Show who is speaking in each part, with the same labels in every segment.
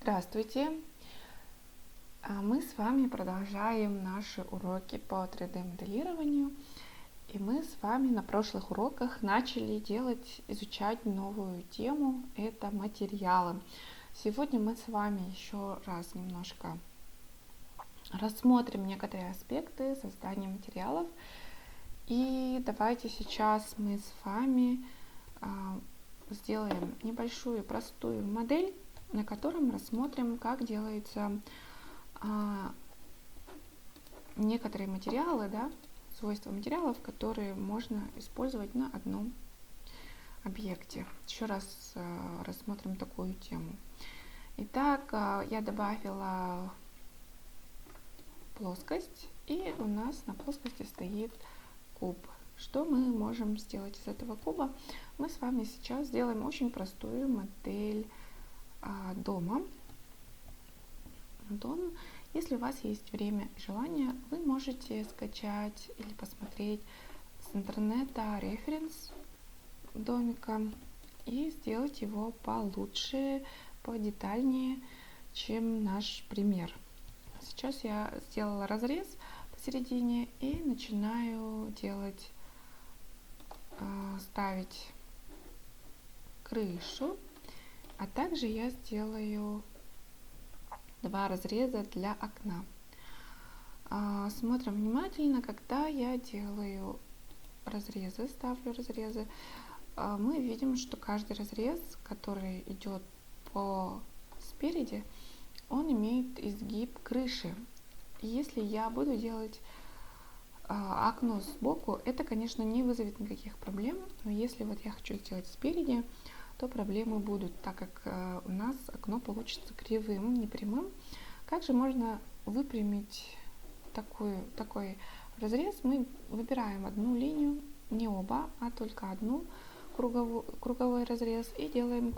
Speaker 1: Здравствуйте! Мы с вами продолжаем наши уроки по 3D-моделированию. И мы с вами на прошлых уроках начали изучать новую тему, это материалы. Сегодня мы с вами еще раз немножко рассмотрим некоторые аспекты создания материалов. И давайте сейчас мы с вами сделаем небольшую простую модель, на котором рассмотрим, как делаются некоторые материалы, свойства материалов, которые можно использовать на одном объекте. Еще раз рассмотрим такую тему. Итак, я добавила плоскость, и у нас на плоскости стоит куб. Что мы можем сделать из этого куба? Мы с вами сейчас сделаем очень простую модель дома. Если у вас есть время и желание, вы можете скачать или посмотреть с интернета референс домика и сделать его получше, подетальнее, чем наш пример. Сейчас я сделала разрез посередине и начинаю ставить крышу, а также я сделаю два разреза для окна. Смотрим внимательно, когда я делаю разрезы, ставлю разрезы, мы видим, что каждый разрез, который идет спереди, он имеет изгиб крыши. И если я буду делать окно сбоку, это, конечно, не вызовет никаких проблем, но если вот я хочу сделать спереди, то проблемы будут, так как у нас окно получится кривым, не прямым. Как же можно выпрямить такой разрез? Мы выбираем одну линию, не оба, а только одну круговой разрез и делаем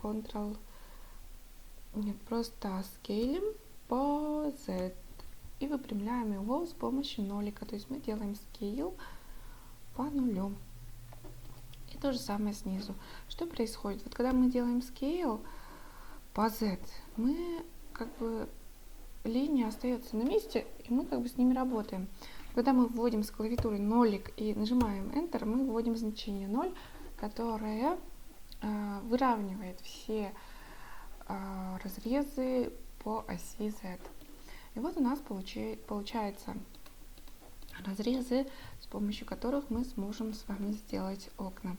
Speaker 1: просто скейлим по Z и выпрямляем его с помощью нолика. То есть мы делаем скейл по нулю. И то же самое снизу. Что происходит? Вот когда мы делаем scale по Z, линия остается на месте, и мы с ними работаем. Когда мы вводим с клавиатуры нолик и нажимаем Enter, мы вводим значение 0, которое выравнивает все разрезы по оси Z. И вот у нас получается разрезы, с помощью которых мы сможем с вами сделать окна.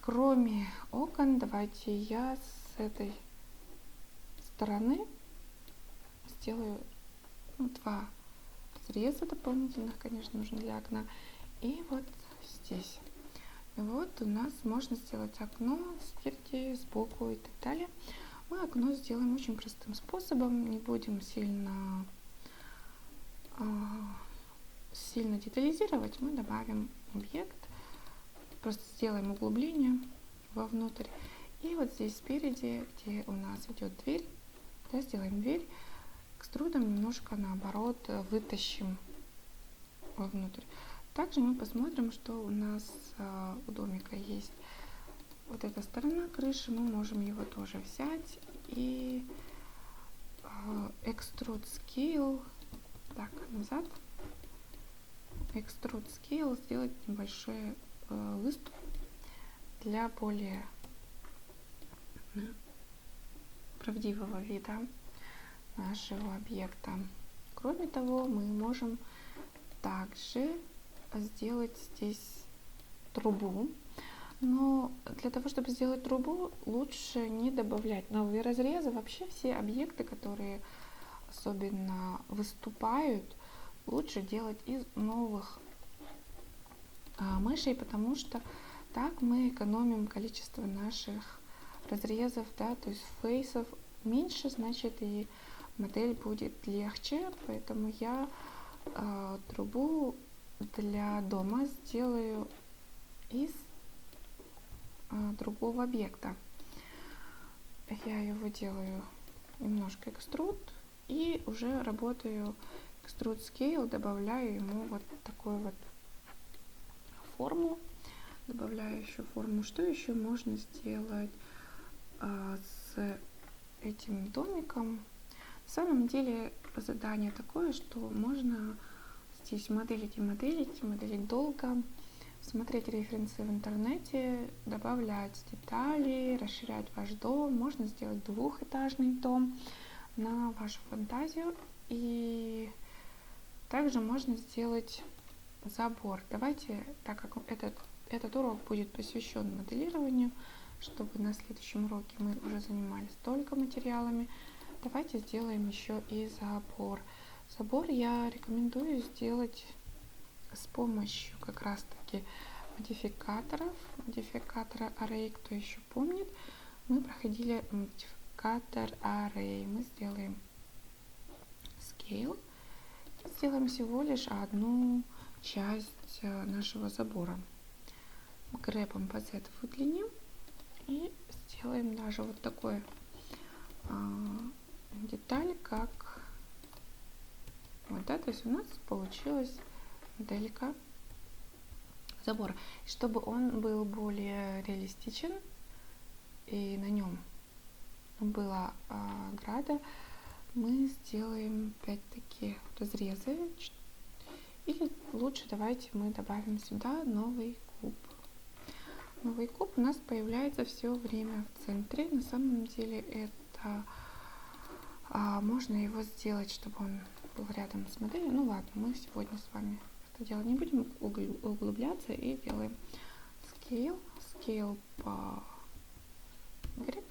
Speaker 1: Кроме окон, давайте я с этой стороны сделаю два разреза дополнительных, конечно, нужно для окна. И вот здесь. И вот у нас можно сделать окно спереди, сбоку и так далее. Мы окно сделаем очень простым способом, не будем сильно детализировать. Мы добавим объект, просто сделаем углубление вовнутрь. И вот здесь спереди, где у нас идет дверь, сделаем дверь, экструдом немножко наоборот вытащим вовнутрь. Также мы посмотрим, что у нас у домика есть вот эта сторона крыши, мы можем его тоже взять и extrude scale, назад, extrude scale, сделать небольшой выступ для более правдивого вида нашего объекта. Кроме того, мы можем также сделать здесь трубу, но для того, чтобы сделать трубу, лучше не добавлять новые разрезы. Вообще все объекты, которые особенно выступают, лучше делать из новых мышей, потому что так мы экономим количество наших разрезов, то есть фейсов меньше, значит и модель будет легче, поэтому я трубу для дома сделаю из другого объекта. Я его делаю немножко экструд и уже работаю extrude scale, добавляю ему вот такую вот форму, добавляю еще форму. Что еще можно сделать с этим домиком. На самом деле задание такое, что можно здесь моделить и моделить долго, смотреть референсы в интернете, добавлять детали, расширять ваш дом. Можно сделать двухэтажный дом на вашу фантазию. И также можно сделать забор. Давайте, так как этот урок будет посвящен моделированию, чтобы на следующем уроке мы уже занимались только материалами, давайте сделаем еще и забор. Забор я рекомендую сделать с помощью как раз таки модификатора Array. Кто еще помнит, мы проходили модификатор Array. Мы сделаем scale, сделаем всего лишь одну часть нашего забора. Грэбом по Z выдлиним и сделаем даже вот такой деталь, как вот, да, то есть у нас получилась моделька забора. Чтобы он был более реалистичен и на нем была ограда, мы сделаем опять-таки разрезы. Или лучше давайте мы добавим сюда новый куб. Новый куб у нас появляется все время в центре. На самом деле это можно его сделать, чтобы он был рядом с моделью. Ну ладно, мы сегодня с вами это дело не будем углубляться и делаем scale по Y.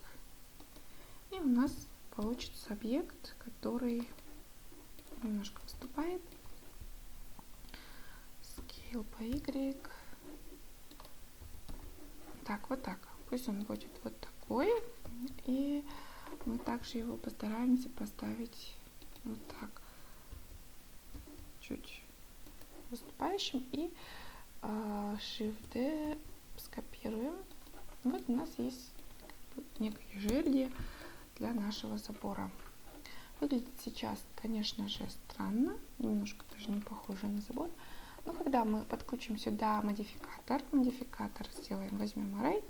Speaker 1: И у нас получится объект, который немножко выступает. Scale по Y. Так, вот так. Пусть он будет вот такой. И мы также его постараемся поставить вот так. Чуть выступающим. И Shift-D скопируем. Вот у нас есть некое жерди для нашего забора. Выглядит сейчас, конечно же, странно. Немножко даже не похоже на забор. Но когда мы подключим сюда модификатор сделаем, возьмем Array,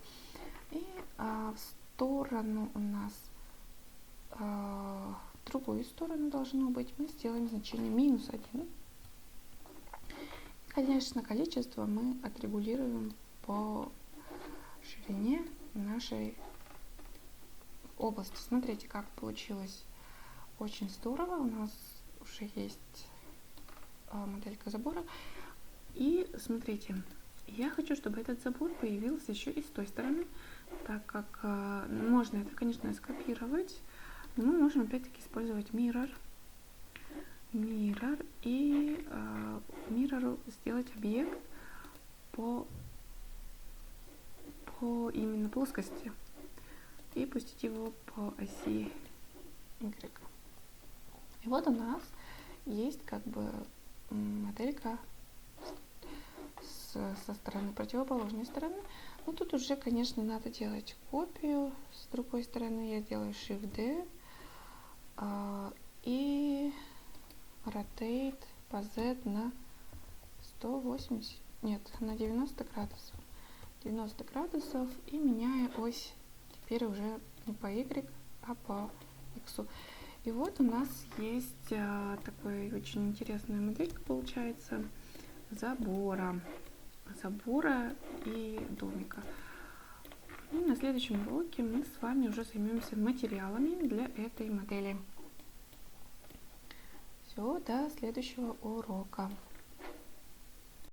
Speaker 1: и в сторону у нас, в другую сторону должно быть, мы сделаем значение -1. Конечно, количество мы отрегулируем по ширине нашей области. Смотрите, как получилось. Очень здорово. У нас уже есть моделька забора. И смотрите, я хочу, чтобы этот забор появился еще и с той стороны, так как можно это, конечно, скопировать, но мы можем опять-таки использовать mirror и mirror сделать объект по именно плоскости и пустить его по оси Y. И вот у нас есть как бы моделька со стороны противоположной стороны. Но тут уже, конечно, надо делать копию. С другой стороны я делаю Shift-D и Rotate по Z на 180, нет, на 90 градусов. 90 градусов и меняю ось теперь уже не по Y, а по X. И вот у нас есть такая очень интересная моделька получается забора и домика. И на следующем уроке мы с вами уже займемся материалами для этой модели. Все, до следующего урока.